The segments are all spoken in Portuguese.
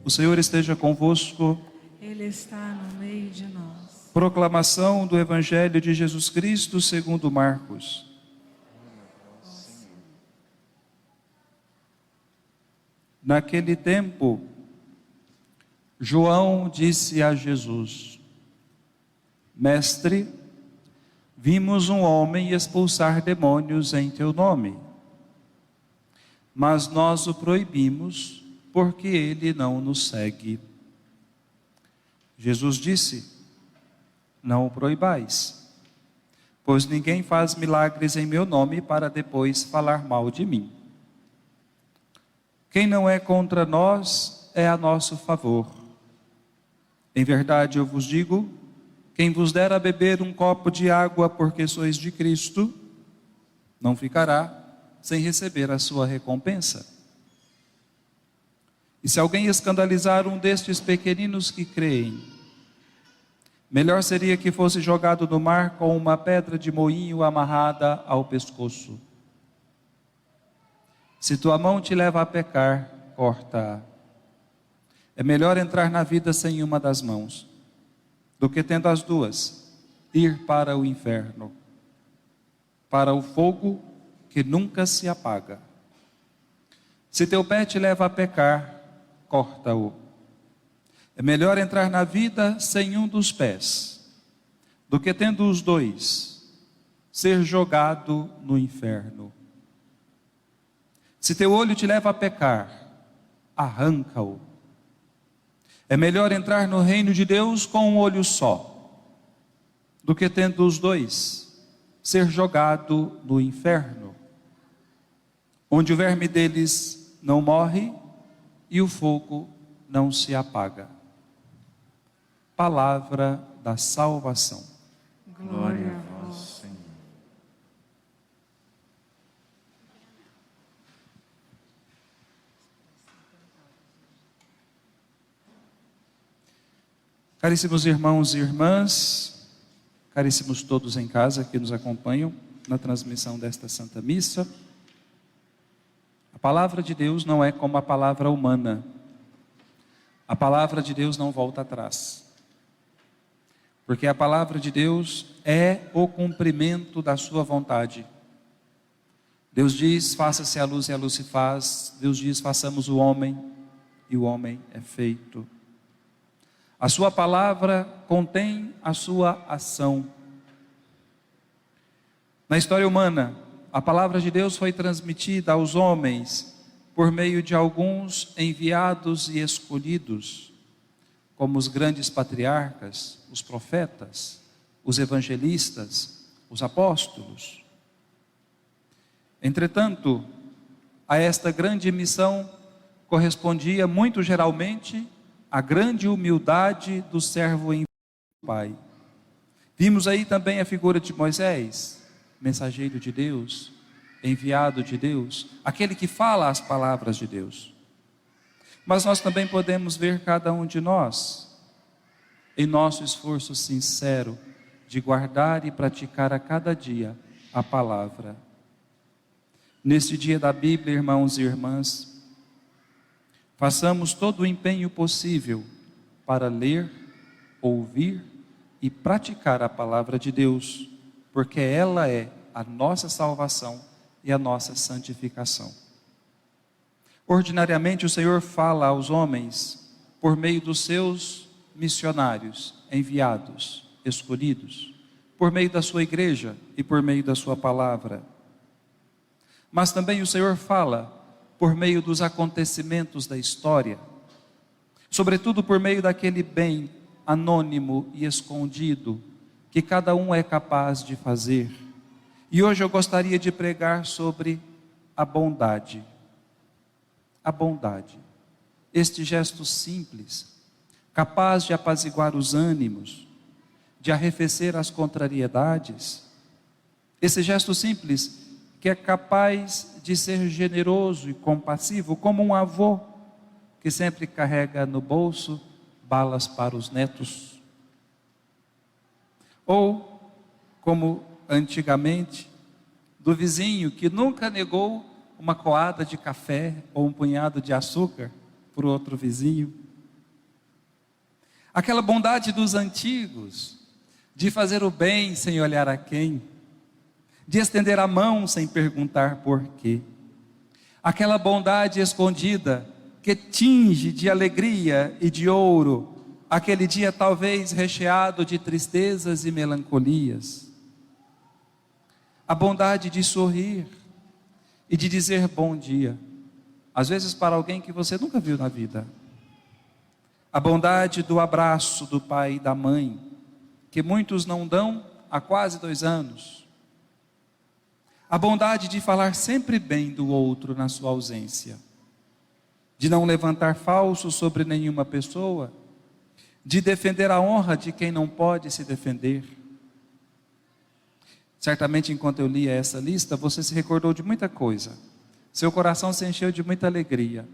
O Senhor esteja convosco. Ele está no meio de nós. Proclamação do Evangelho de Jesus Cristo segundo Marcos. Naquele tempo, João disse a Jesus: Mestre, vimos um homem expulsar demônios em teu nome, mas nós o proibimos porque ele não nos segue. Jesus disse: Não o proibais, pois ninguém faz milagres em meu nome para depois falar mal de mim. Quem não é contra nós é a nosso favor. Em verdade eu vos digo, quem vos der a beber um copo de água porque sois de Cristo, não ficará sem receber a sua recompensa. E se alguém escandalizar um destes pequeninos que creem, melhor seria que fosse jogado no mar com uma pedra de moinho amarrada ao pescoço. Se tua mão te leva a pecar, corta-a. É melhor entrar na vida sem uma das mãos, do que tendo as duas, ir para o inferno, para o fogo que nunca se apaga. Se teu pé te leva a pecar, corta-o. É melhor entrar na vida sem um dos pés, do que tendo os dois, ser jogado no inferno. Se teu olho te leva a pecar, arranca-o. É melhor entrar no reino de Deus com um olho só, do que tendo os dois, ser jogado no inferno, onde o verme deles não morre e o fogo não se apaga. Palavra da salvação. Glória a vós, Senhor. Caríssimos irmãos e irmãs, caríssimos todos em casa que nos acompanham na transmissão desta Santa Missa, a palavra de Deus não é como a palavra humana. A palavra de Deus não volta atrás, porque a palavra de Deus é o cumprimento da sua vontade. Deus diz: faça-se a luz e a luz se faz. Deus diz: façamos o homem e o homem é feito. A sua palavra contém a sua ação. Na história humana, a palavra de Deus foi transmitida aos homens por meio de alguns enviados e escolhidos, como os grandes patriarcas, os profetas, os evangelistas, os apóstolos. Entretanto, a esta grande missão correspondia muito geralmente a grande humildade do servo enviado do Pai. Vimos aí também a figura de Moisés, mensageiro de Deus, enviado de Deus, aquele que fala as palavras de Deus. Mas nós também podemos ver cada um de nós, em nosso esforço sincero de guardar e praticar a cada dia a palavra. Neste dia da Bíblia, irmãos e irmãs, façamos todo o empenho possível para ler, ouvir e praticar a palavra de Deus, porque ela é a nossa salvação e a nossa santificação. Ordinariamente o Senhor fala aos homens por meio dos seus missionários, enviados, escolhidos, por meio da sua igreja e por meio da sua palavra. Mas também o Senhor fala por meio dos acontecimentos da história, sobretudo por meio daquele bem anônimo e escondido que cada um é capaz de fazer. E hoje eu gostaria de pregar sobre a bondade. A bondade, este gesto simples, capaz de apaziguar os ânimos, de arrefecer as contrariedades, esse gesto simples que é capaz de ser generoso e compassivo, como um avô que sempre carrega no bolso balas para os netos. Ou, como antigamente, do vizinho que nunca negou uma coada de café ou um punhado de açúcar para o outro vizinho. Aquela bondade dos antigos, de fazer o bem sem olhar a quem, de estender a mão sem perguntar por quê. Aquela bondade escondida que tinge de alegria e de ouro aquele dia talvez recheado de tristezas e melancolias. A bondade de sorrir e de dizer bom dia, às vezes para alguém que você nunca viu na vida. A bondade do abraço do pai e da mãe, que muitos não dão há quase 2 anos. A bondade de falar sempre bem do outro na sua ausência, de não levantar falso sobre nenhuma pessoa, de defender a honra de quem não pode se defender. Certamente, enquanto eu lia essa lista, você se recordou de muita coisa. Seu coração se encheu de muita alegria.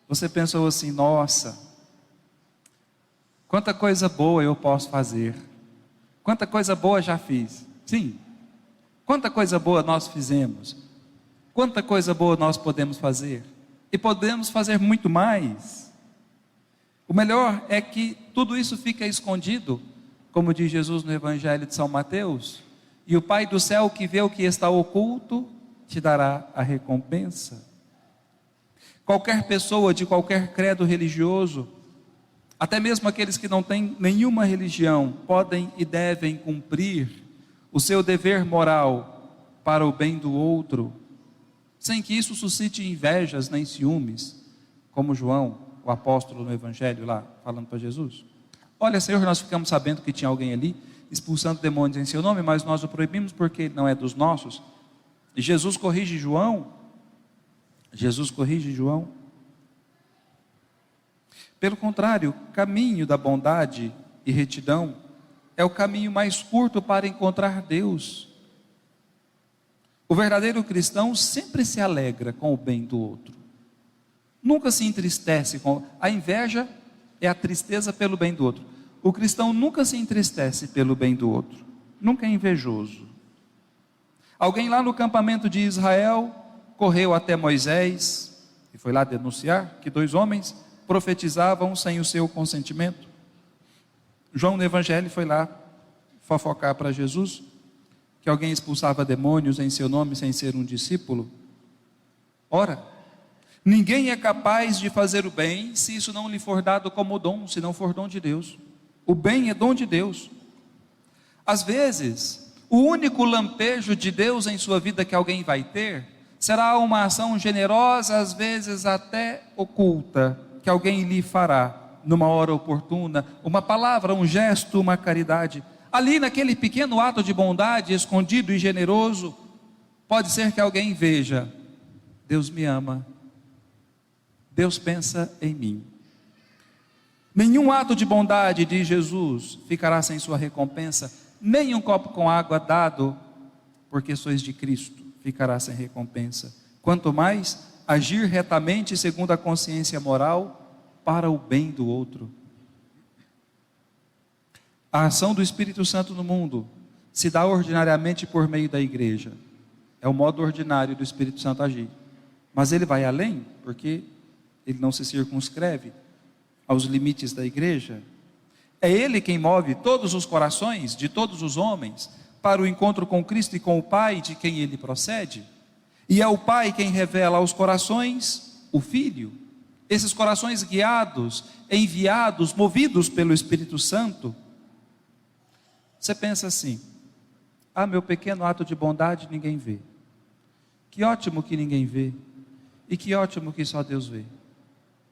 Você pensou assim: nossa, quanta coisa boa eu posso fazer. Quanta coisa boa já fiz. Sim, quanta coisa boa nós fizemos. Quanta coisa boa nós podemos fazer. E podemos fazer muito mais. O melhor é que tudo isso fica escondido, como diz Jesus no Evangelho de São Mateus, e o Pai do céu, que vê o que está oculto, te dará a recompensa. Qualquer pessoa de qualquer credo religioso, até mesmo aqueles que não têm nenhuma religião, podem e devem cumprir o seu dever moral para o bem do outro, sem que isso suscite invejas nem ciúmes, como João, o apóstolo no Evangelho lá, falando para Jesus. Olha, Senhor, nós ficamos sabendo que tinha alguém ali expulsando demônios em seu nome, mas nós o proibimos porque ele não é dos nossos. E Jesus corrige João. Pelo contrário, o caminho da bondade e retidão é o caminho mais curto para encontrar Deus. O verdadeiro cristão sempre se alegra com o bem do outro. Nunca se entristece com... A inveja é a tristeza pelo bem do outro. O cristão nunca se entristece pelo bem do outro. Nunca é invejoso. Alguém lá no campamento de Israel correu até Moisés e foi lá denunciar que 2 homens profetizavam sem o seu consentimento. João no Evangelho foi lá fofocar para Jesus que alguém expulsava demônios em seu nome sem ser um discípulo. Ora, ninguém é capaz de fazer o bem se isso não lhe for dado como dom, se não for dom de Deus. O bem é dom de Deus. Às vezes, o único lampejo de Deus em sua vida que alguém vai ter será uma ação generosa, às vezes até oculta, que alguém lhe fará numa hora oportuna, uma palavra, um gesto, uma caridade. Ali naquele pequeno ato de bondade, escondido e generoso, pode ser que alguém veja: Deus me ama, Deus pensa em mim. Nenhum ato de bondade de Jesus ficará sem sua recompensa, nem um copo com água dado, porque sois de Cristo, ficará sem recompensa. Quanto mais agir retamente segundo a consciência moral, para o bem do outro. A ação do Espírito Santo no mundo se dá ordinariamente por meio da igreja. É o modo ordinário do Espírito Santo agir. Mas ele vai além, porque ele não se circunscreve aos limites da igreja. É ele quem move todos os corações de todos os homens para o encontro com Cristo e com o Pai de quem ele procede. E é o Pai quem revela aos corações o Filho. Esses corações guiados, enviados, movidos pelo Espírito Santo. Você pensa assim: ah, meu pequeno ato de bondade ninguém vê. Que ótimo que ninguém vê. E que ótimo que só Deus vê.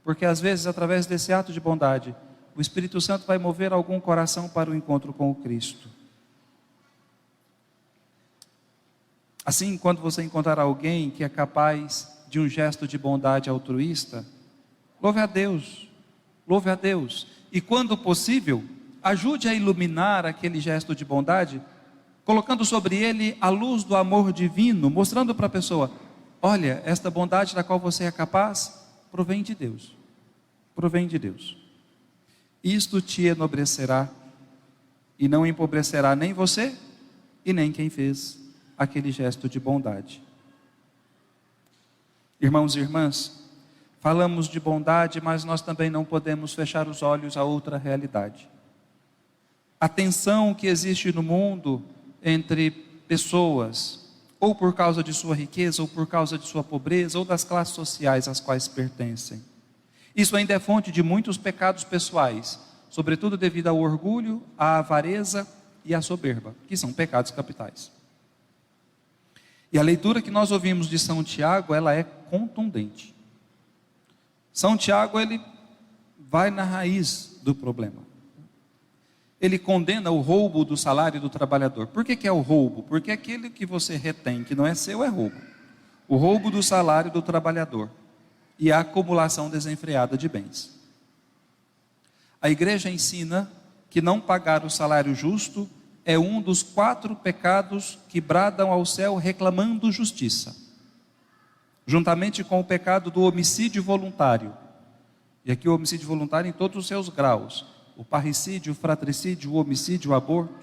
Porque às vezes, através desse ato de bondade, o Espírito Santo vai mover algum coração para o encontro com o Cristo. Assim, quando você encontrar alguém que é capaz de um gesto de bondade altruísta, louve a Deus, louve a Deus. E quando possível, ajude a iluminar aquele gesto de bondade, colocando sobre ele a luz do amor divino, mostrando para a pessoa: olha, esta bondade da qual você é capaz, provém de Deus, provém de Deus. Isto te enobrecerá, e não empobrecerá nem você, e nem quem fez aquele gesto de bondade. Irmãos e irmãs, falamos de bondade, mas nós também não podemos fechar os olhos a outra realidade. A tensão que existe no mundo entre pessoas, ou por causa de sua riqueza, ou por causa de sua pobreza, ou das classes sociais às quais pertencem. Isso ainda é fonte de muitos pecados pessoais, sobretudo devido ao orgulho, à avareza e à soberba, que são pecados capitais. E a leitura que nós ouvimos de São Tiago, ela é contundente. São Tiago, ele vai na raiz do problema. Ele condena o roubo do salário do trabalhador. Por que é o roubo? Porque aquele que você retém, que não é seu, é roubo. O roubo do salário do trabalhador e a acumulação desenfreada de bens. A igreja ensina que não pagar o salário justo é um dos 4 pecados que bradam ao céu reclamando justiça, juntamente com o pecado do homicídio voluntário. E aqui o homicídio voluntário em todos os seus graus: o parricídio, o fratricídio, o homicídio, o aborto.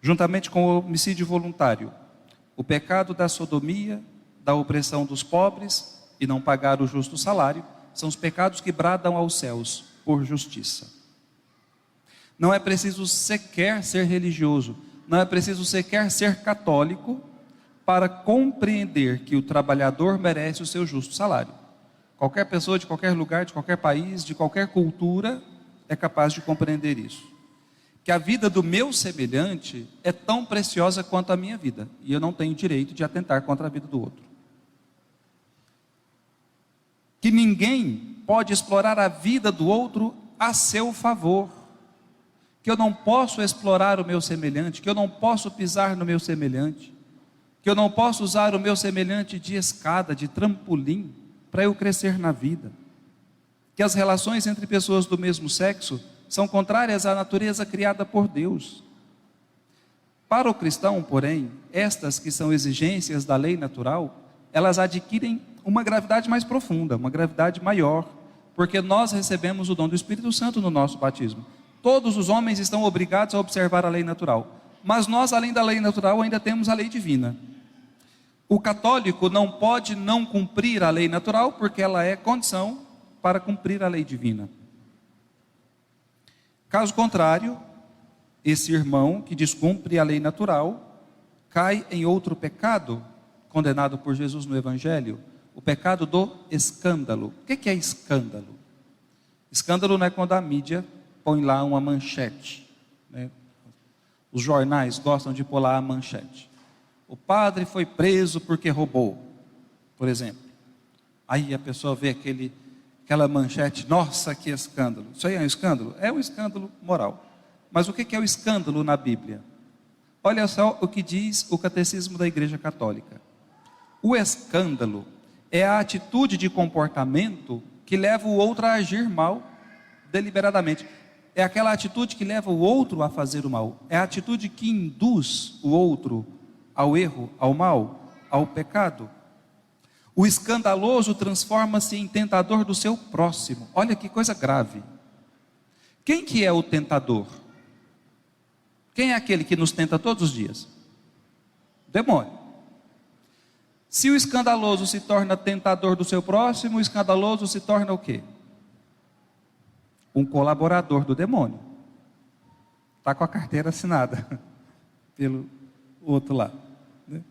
Juntamente com o homicídio voluntário, o pecado da sodomia, da opressão dos pobres e não pagar o justo salário, são os pecados que bradam aos céus por justiça. Não é preciso sequer ser religioso, não é preciso sequer ser católico para compreender que o trabalhador merece o seu justo salário. Qualquer pessoa de qualquer lugar, de qualquer país, de qualquer cultura é capaz de compreender isso. Que a vida do meu semelhante é tão preciosa quanto a minha vida, e eu não tenho direito de atentar contra a vida do outro. Que ninguém pode explorar a vida do outro a seu favor. Que eu não posso explorar o meu semelhante, que eu não posso pisar no meu semelhante, que eu não posso usar o meu semelhante de escada, de trampolim, para eu crescer na vida. Que as relações entre pessoas do mesmo sexo são contrárias à natureza criada por Deus. Para o cristão, porém, estas que são exigências da lei natural, elas adquirem uma gravidade mais profunda, uma gravidade maior, porque nós recebemos o dom do Espírito Santo no nosso batismo. Todos os homens estão obrigados a observar a lei natural, mas nós, além da lei natural, ainda temos a lei divina. O católico não pode não cumprir a lei natural, porque ela é condição para cumprir a lei divina. Caso contrário, esse irmão que descumpre a lei natural cai em outro pecado condenado por Jesus no Evangelho, o pecado do escândalo. O que é escândalo? Escândalo não é quando a mídia põe lá uma manchete, né? Os jornais gostam de pôr lá a manchete: o padre foi preso porque roubou, por exemplo. Aí a pessoa vê aquela manchete: nossa, que escândalo. Isso aí é um escândalo? É um escândalo moral. Mas o que é o escândalo na Bíblia? Olha só o que diz o Catecismo da Igreja Católica. O escândalo é a atitude de comportamento que leva o outro a agir mal deliberadamente. É aquela atitude que leva o outro a fazer o mal. É a atitude que induz o outro ao erro, ao mal, ao pecado. O escandaloso transforma-se em tentador do seu próximo. Olha que coisa grave. Quem que é o tentador? Quem é aquele que nos tenta todos os dias? O demônio. Se o escandaloso se torna tentador do seu próximo, o escandaloso se torna o quê? Um colaborador do demônio. Está com a carteira assinada pelo outro lado, né?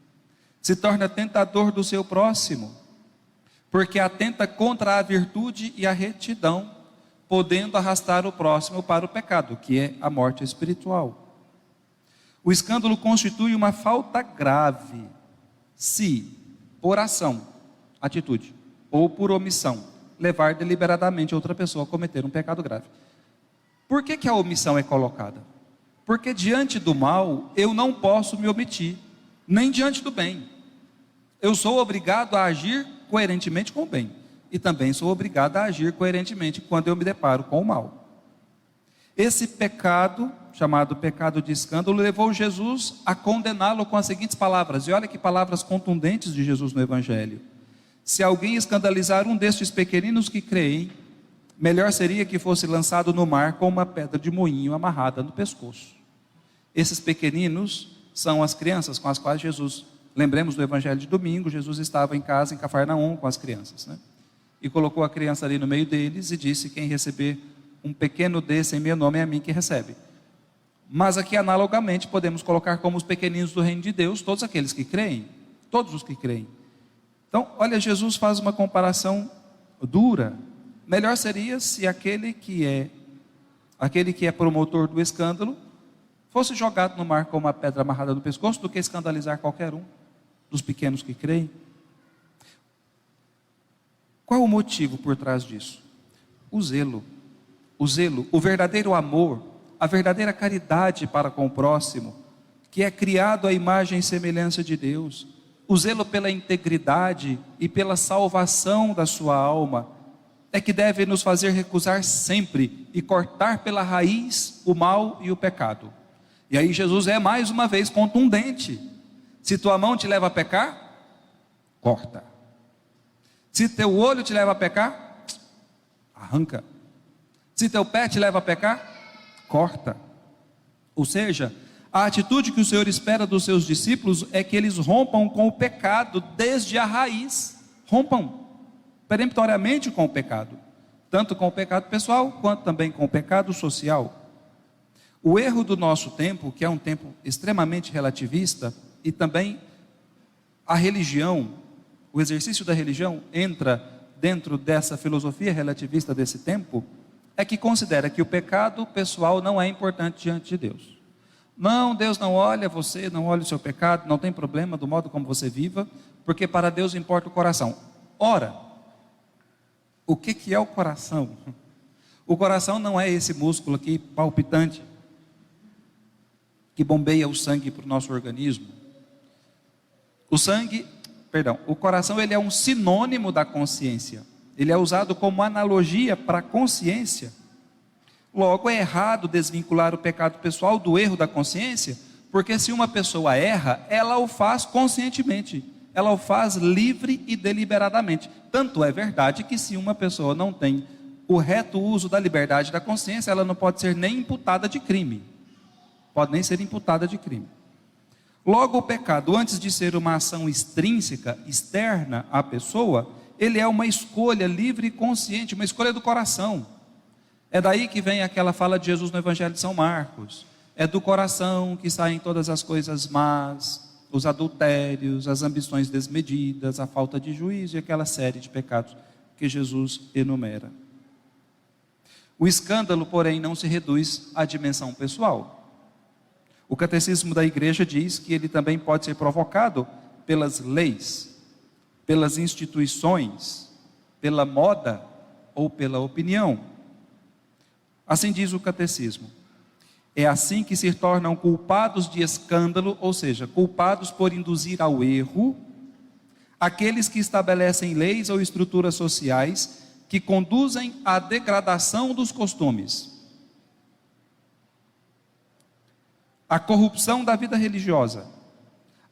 Se torna tentador do seu próximo, porque atenta contra a virtude e a retidão, podendo arrastar o próximo para o pecado, que é a morte espiritual. O escândalo constitui uma falta grave, se por ação, atitude, ou por omissão, levar deliberadamente outra pessoa a cometer um pecado grave. Por que a omissão é colocada? Porque diante do mal, eu não posso me omitir, nem diante do bem. Eu sou obrigado a agir coerentemente com o bem, e também sou obrigado a agir coerentemente quando eu me deparo com o mal. Esse pecado, chamado pecado de escândalo, levou Jesus a condená-lo com as seguintes palavras, e olha que palavras contundentes de Jesus no Evangelho: se alguém escandalizar um destes pequeninos que creem, melhor seria que fosse lançado no mar com uma pedra de moinho amarrada no pescoço. Esses pequeninos são as crianças com as quais Jesus, lembremos do Evangelho de domingo, Jesus estava em casa em Cafarnaum com as crianças, né? e colocou a criança ali no meio deles e disse: quem receber um pequeno desse em meu nome é a mim que recebe. Mas aqui analogamente podemos colocar como os pequeninos do reino de Deus todos aqueles que creem, todos os que creem. Então, olha, Jesus faz uma comparação dura. Melhor seria se aquele que é promotor do escândalo fosse jogado no mar com uma pedra amarrada no pescoço, do que escandalizar qualquer um dos pequenos que creem. Qual o motivo por trás disso? O zelo, o verdadeiro amor, a verdadeira caridade para com o próximo, que é criado à imagem e semelhança de Deus, o zelo pela integridade e pela salvação da sua alma, é que deve nos fazer recusar sempre e cortar pela raiz o mal e o pecado. E aí Jesus é mais uma vez contundente: se tua mão te leva a pecar, corta. Se teu olho te leva a pecar, arranca. Se teu pé te leva a pecar, corta. Ou seja, a atitude que o Senhor espera dos seus discípulos é que eles rompam com o pecado desde a raiz. Rompam peremptoriamente com o pecado, tanto com o pecado pessoal, quanto também com o pecado social. O erro do nosso tempo, que é um tempo extremamente relativista, e também a religião, o exercício da religião entra dentro dessa filosofia relativista desse tempo, é que considera que o pecado pessoal não é importante diante de Deus. Não, Deus não olha você, não olha o seu pecado, não tem problema do modo como você viva, porque para Deus importa o coração. Ora, o que é o coração? O coração não é esse músculo aqui palpitante, que bombeia o sangue para o nosso organismo. O coração, ele é um sinônimo da consciência. Ele é usado como analogia para a consciência. Logo, é errado desvincular o pecado pessoal do erro da consciência, porque se uma pessoa erra, ela o faz conscientemente, ela o faz livre e deliberadamente. Tanto é verdade que se uma pessoa não tem o reto uso da liberdade da consciência, ela não pode ser nem imputada de crime. Pode nem ser imputada de crime. Logo, o pecado, antes de ser uma ação extrínseca, externa à pessoa, ele é uma escolha livre e consciente, uma escolha do coração. É daí que vem aquela fala de Jesus no Evangelho de São Marcos: é do coração que saem todas as coisas más, os adultérios, as ambições desmedidas, a falta de juízo e aquela série de pecados que Jesus enumera. O escândalo, porém, não se reduz à dimensão pessoal. O catecismo da igreja diz que ele também pode ser provocado pelas leis, pelas instituições, pela moda ou pela opinião. Assim diz o catecismo: é assim que se tornam culpados de escândalo, ou seja, culpados por induzir ao erro, aqueles que estabelecem leis ou estruturas sociais que conduzem à degradação dos costumes, à corrupção da vida religiosa,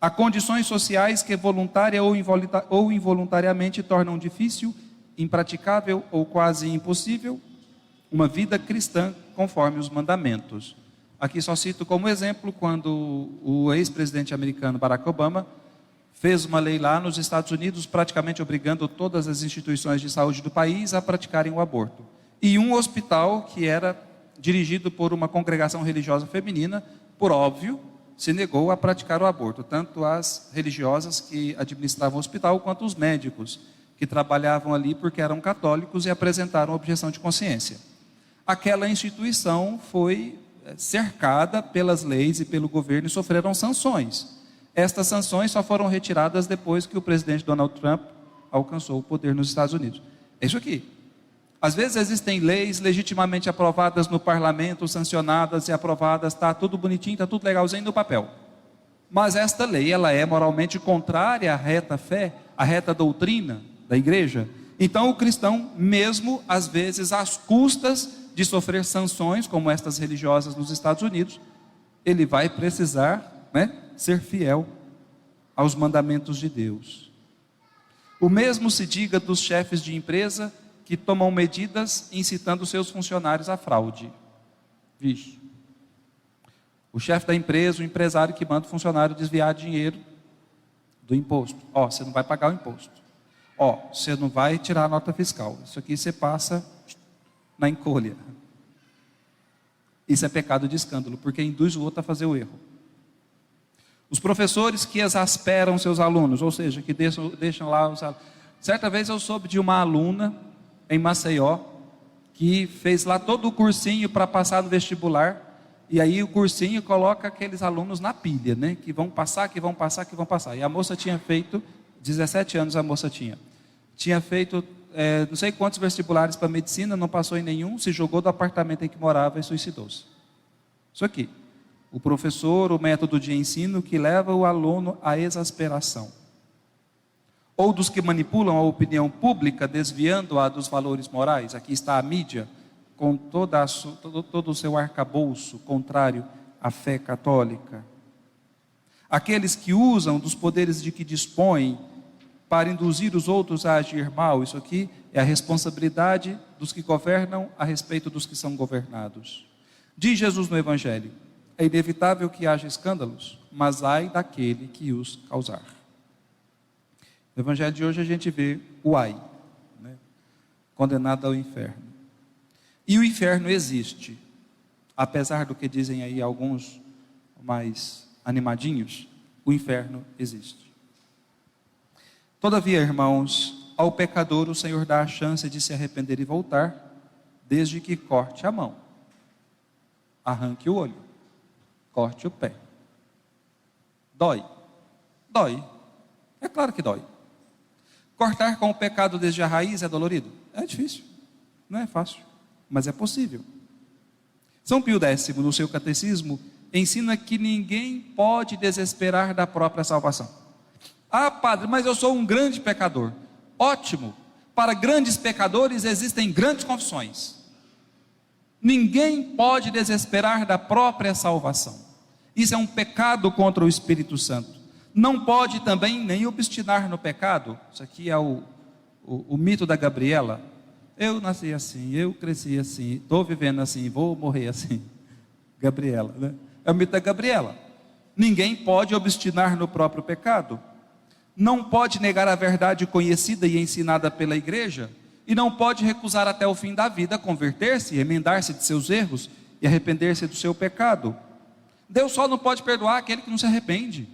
a condições sociais que voluntária ou involuntariamente tornam difícil, impraticável ou quase impossível uma vida cristã conforme os mandamentos. Aqui só cito como exemplo quando o ex-presidente americano Barack Obama fez uma lei lá nos Estados Unidos praticamente obrigando todas as instituições de saúde do país a praticarem o aborto. E um hospital que era dirigido por uma congregação religiosa feminina, por óbvio, se negou a praticar o aborto, tanto as religiosas que administravam o hospital, quanto os médicos que trabalhavam ali porque eram católicos e apresentaram objeção de consciência. Aquela instituição foi cercada pelas leis e pelo governo e sofreram sanções. Estas sanções só foram retiradas depois que o presidente Donald Trump alcançou o poder nos Estados Unidos. É isso aqui. Às vezes existem leis legitimamente aprovadas no parlamento, sancionadas e aprovadas, está tudo bonitinho, está tudo legalzinho no papel. Mas esta lei, ela é moralmente contrária à reta fé, à reta doutrina da igreja. Então o cristão, mesmo às vezes às custas de sofrer sanções, como estas religiosas nos Estados Unidos, ele vai precisar, ser fiel aos mandamentos de Deus. O mesmo se diga dos chefes de empresa que tomam medidas incitando seus funcionários à fraude. Vixe. O chefe da empresa, o empresário que manda o funcionário desviar dinheiro do imposto. Você não vai pagar o imposto. Ó, você não vai tirar a nota fiscal, isso aqui você passa na encolha. Isso é pecado de escândalo, porque induz o outro a fazer o erro. Os professores que exasperam seus alunos, ou seja, que deixam lá os alunos. Certa vez eu soube de uma aluna em Maceió, que fez lá todo o cursinho para passar no vestibular, e aí o cursinho coloca aqueles alunos na pilha, né? Que vão passar, que vão passar, que vão passar. E a moça tinha feito, 17 anos a moça tinha feito não sei quantos vestibulares para medicina, não passou em nenhum, se jogou do apartamento em que morava e suicidou-se. Isso aqui, o professor, o método de ensino que leva o aluno à exasperação. Ou dos que manipulam a opinião pública, desviando-a dos valores morais. Aqui está a mídia, com todo o seu arcabouço contrário à fé católica. Aqueles que usam dos poderes de que dispõem para induzir os outros a agir mal. Isso aqui é a responsabilidade dos que governam a respeito dos que são governados. Diz Jesus no Evangelho: é inevitável que haja escândalos, mas ai daquele que os causar. No Evangelho de hoje a gente vê o ai, né? Condenado ao inferno. E o inferno existe, apesar do que dizem aí alguns mais animadinhos, o inferno existe. Todavia, irmãos, ao pecador o Senhor dá a chance de se arrepender e voltar, desde que corte a mão, arranque o olho, corte o pé. Dói, é claro que dói. Cortar com o pecado desde a raiz é dolorido? É difícil, não é fácil, mas é possível. São Pio X, no seu catecismo, ensina que ninguém pode desesperar da própria salvação. Ah, padre, mas eu sou um grande pecador. Ótimo, para grandes pecadores existem grandes confissões. Ninguém pode desesperar da própria salvação. Isso é um pecado contra o Espírito Santo. Não pode também nem obstinar no pecado. Isso aqui é o mito da Gabriela. Eu nasci assim, eu cresci assim, estou vivendo assim, vou morrer assim. Gabriela, né? É o mito da Gabriela. Ninguém pode obstinar no próprio pecado. Não pode negar a verdade conhecida e ensinada pela igreja, e não pode recusar até o fim da vida converter-se, emendar-se de seus erros e arrepender-se do seu pecado. Deus só não pode perdoar aquele que não se arrepende.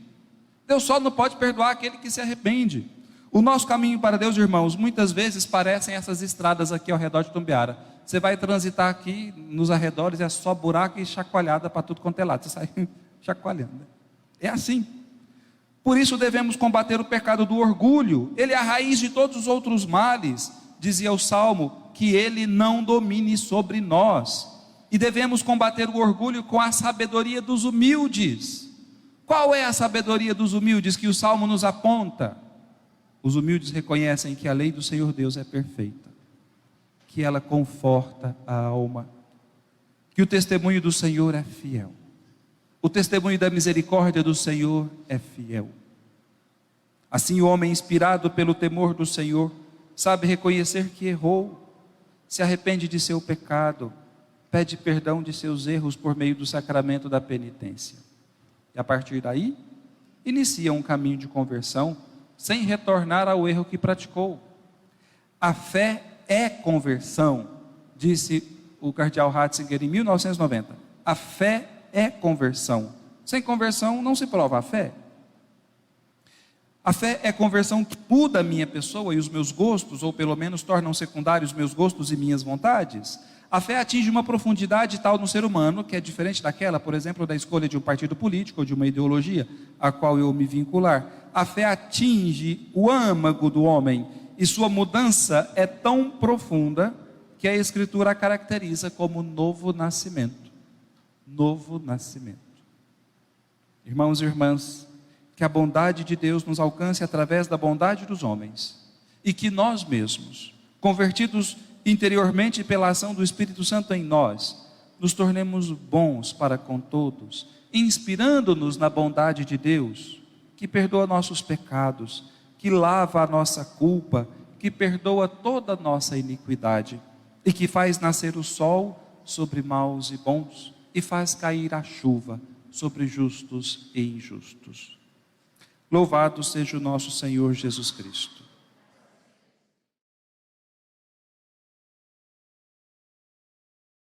Deus só não pode perdoar aquele que se arrepende. O nosso caminho para Deus, irmãos, muitas vezes parecem essas estradas aqui ao redor de Tumbiara. Você vai transitar aqui nos arredores, é só buraco e chacoalhada para tudo quanto é lado. Você sai chacoalhando. É assim. Por isso devemos combater o pecado do orgulho. Ele é a raiz de todos os outros males. Dizia o Salmo, que ele não domine sobre nós. E devemos combater o orgulho com a sabedoria dos humildes. Qual é a sabedoria dos humildes que o Salmo nos aponta? Os humildes reconhecem que a lei do Senhor Deus é perfeita, que ela conforta a alma, que o testemunho do Senhor é fiel. O testemunho da misericórdia do Senhor é fiel. Assim o homem inspirado pelo temor do Senhor sabe reconhecer que errou, se arrepende de seu pecado, pede perdão de seus erros por meio do sacramento da penitência. E a partir daí, inicia um caminho de conversão, sem retornar ao erro que praticou. A fé é conversão, disse o cardeal Ratzinger em 1990. A fé é conversão. Sem conversão não se prova a fé. A fé é conversão que muda a minha pessoa e os meus gostos, ou pelo menos tornam secundários meus gostos e minhas vontades. A fé atinge uma profundidade tal no ser humano, que é diferente daquela, por exemplo, da escolha de um partido político ou de uma ideologia a qual eu me vincular. A fé atinge o âmago do homem e sua mudança é tão profunda que a Escritura a caracteriza como novo nascimento. Novo nascimento. Irmãos e irmãs, que a bondade de Deus nos alcance através da bondade dos homens e que nós mesmos, convertidos interiormente pela ação do Espírito Santo em nós, nos tornemos bons para com todos, inspirando-nos na bondade de Deus, que perdoa nossos pecados, que lava a nossa culpa, que perdoa toda a nossa iniquidade e que faz nascer o sol sobre maus e bons e faz cair a chuva sobre justos e injustos. Louvado seja o nosso Senhor Jesus Cristo.